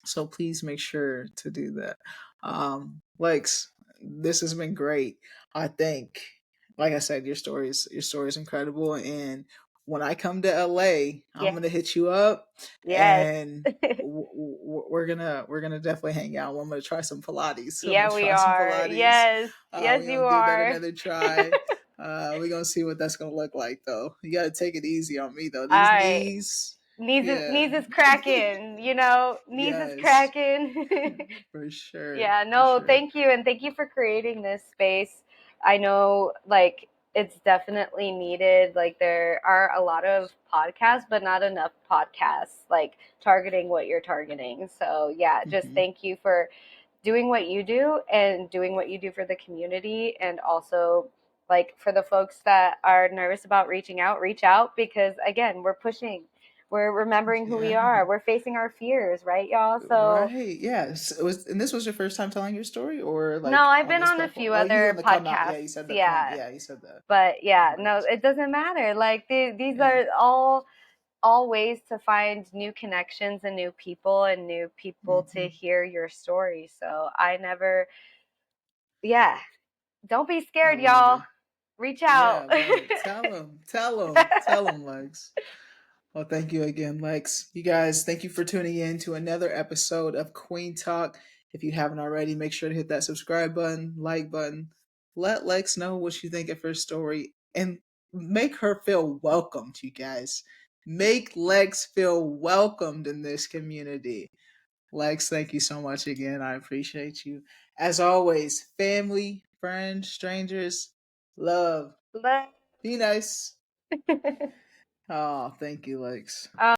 So please make sure to do that. Lex, this has been great. I think, like I said, your story is incredible. And when I come to LA, I'm Yeah. gonna hit you up, Yes. and we're gonna definitely hang out. I'm gonna try some Pilates. I'm gonna Yeah, we try some are. Pilates. Yes. Yes, We're you gonna give that are. another try. We're gonna see what that's gonna look like, though. You gotta take it easy on me, though. All These right. knees, Knees yeah. is cracking, you know, knees is Yes. cracking. For sure, Yeah, for no, sure. thank you. And thank you for creating this space. I know, like, it's definitely needed. Like, there are a lot of podcasts, but not enough podcasts, like, targeting what you're targeting. So, yeah, just Hmm. thank you for doing what you do and doing what you do for the community. And also, like, for the folks that are nervous about reaching out, reach out, because, again, we're pushing. We're remembering who we Yeah. are. We're facing our fears, right, y'all? So, Right. Yes. And this was your first time telling your story, or no, like I've on been this on a platform? few Oh, you other on the come out. podcasts. Yeah, you said the come. Yeah. Yeah, you said the But yeah, come no, out. it doesn't matter. Like, these Yeah. are all ways to find new connections and new people to Hmm. hear your story. So I never, yeah, don't be I scared, love y'all. it. Reach Yeah, out. I love it. Tell them, Lex. Well, thank you again, Lex. You guys, thank you for tuning in to another episode of Kueen Talk. If you haven't already, make sure to hit that subscribe button, like button. Let Lex know what you think of her story and make her feel welcomed, you guys. Make Lex feel welcomed in this community. Lex, thank you so much again. I appreciate you. As always, family, friends, strangers, love. But Be nice. Oh, thank you, Lex.